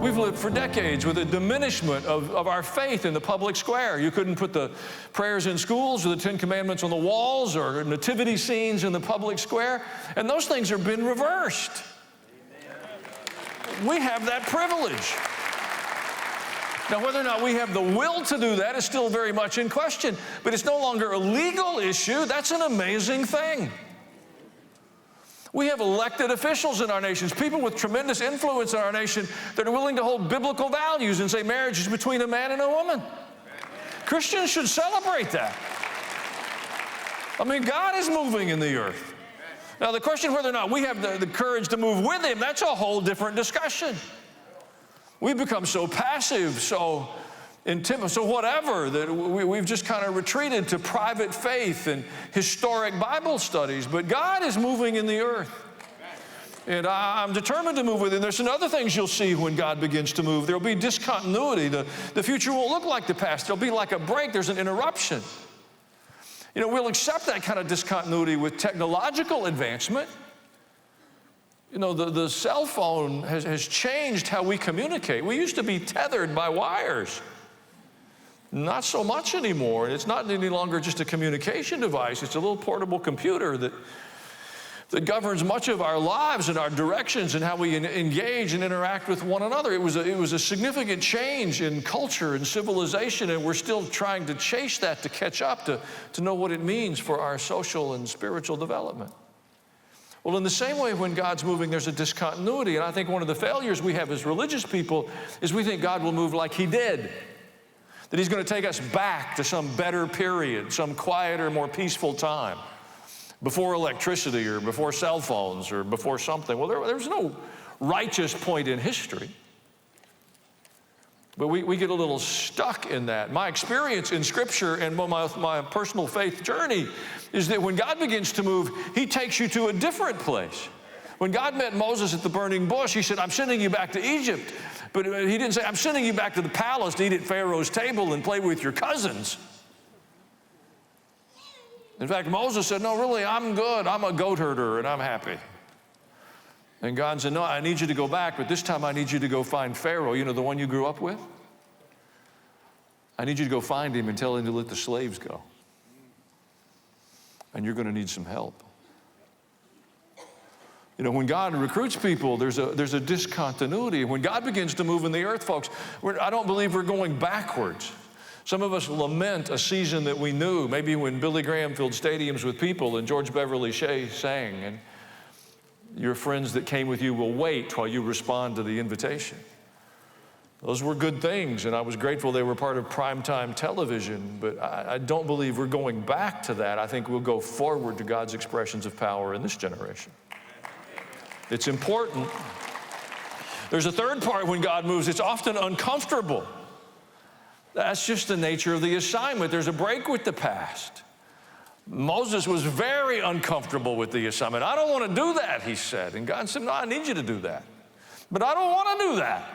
We've lived for decades with a diminishment of our faith in the public square. You couldn't put the prayers in schools or the Ten Commandments on the walls or nativity scenes in the public square, and those things have been reversed. We have that privilege. Now, whether or not we have the will to do that is still very much in question, but it's no longer a legal issue. That's an amazing thing. We have elected officials in our nations, people with tremendous influence in our nation that are willing to hold biblical values and say marriage is between a man and a woman. Christians should celebrate that. I mean, God is moving in the earth. Now, the question whether or not we have the courage to move with Him, that's a whole different discussion. We've become so passive, so intimidated, so whatever, that we've just kind of retreated to private faith and historic Bible studies. But God is moving in the earth. And I'm determined to move with Him. There's some other things you'll see when God begins to move. There'll be discontinuity. The future won't look like the past. There'll be like a break. There's an interruption. You know, we'll accept that kind of discontinuity with technological advancement. You know, the cell phone has changed how we communicate. We used to be tethered by wires. Not so much anymore. It's not any longer just a communication device. It's a little portable computer that governs much of our lives and our directions and how we engage and interact with one another. It was a significant change in culture and civilization, and we're still trying to chase that to catch up, to know what it means for our social and spiritual development. Well, in the same way, when God's moving, there's a discontinuity. And I think one of the failures we have as religious people is we think God will move like He did. That He's going to take us back to some better period, some quieter, more peaceful time, before electricity or before cell phones or before something. Well, there's no righteous point in history. But we get a little stuck in that. My experience in Scripture and my personal faith journey is that when God begins to move, He takes you to a different place. When God met Moses at the burning bush, He said, I'm sending you back to Egypt. But He didn't say, I'm sending you back to the palace to eat at Pharaoh's table and play with your cousins. In fact, Moses said, no, really, I'm good. I'm a goat herder and I'm happy. And God said, no, I need you to go back, but this time I need you to go find Pharaoh, you know, the one you grew up with. I need you to go find him and tell him to let the slaves go. And you're going to need some help. You know, when God recruits people, there's a discontinuity. When God begins to move in the earth, folks, I don't believe we're going backwards. Some of us lament a season that we knew, maybe when Billy Graham filled stadiums with people and George Beverly Shea sang, and your friends that came with you will wait while you respond to the invitation. Those were good things, and I was grateful they were part of primetime television, but I don't believe we're going back to that. I think we'll go forward to God's expressions of power in this generation. It's important. There's a third part when God moves. It's often uncomfortable. That's just the nature of the assignment. There's a break with the past. Moses was very uncomfortable with the assignment. I don't want to do that, he said. And God said, no, I need you to do that. But I don't want to do that.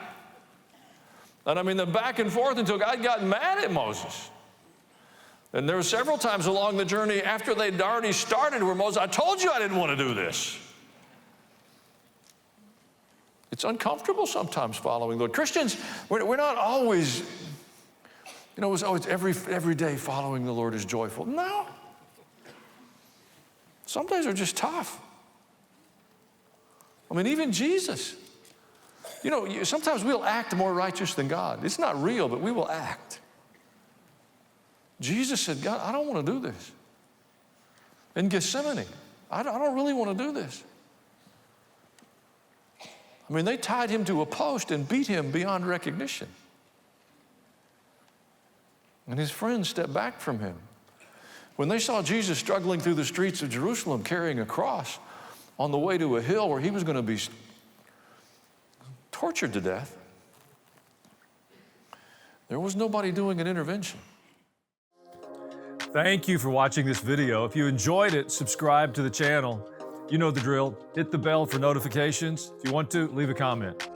And I mean, the back and forth until God got mad at Moses. And there were several times along the journey after they'd already started where Moses, I told you I didn't want to do this. It's uncomfortable sometimes following the Lord. Christians, we're not always, you know, it's always every day following the Lord is joyful. No. Some days are just tough. I mean, even Jesus. You know, sometimes we'll act more righteous than God. It's not real, but we will act. Jesus said, God, I don't want to do this. In Gethsemane, I don't really want to do this. I mean, they tied him to a post and beat him beyond recognition. And his friends stepped back from him. When they saw Jesus struggling through the streets of Jerusalem carrying a cross on the way to a hill where he was going to be tortured to death, there was nobody doing an intervention. Thank you for watching this video. If you enjoyed it, subscribe to the channel. You know the drill. Hit the bell for notifications. If you want to, leave a comment.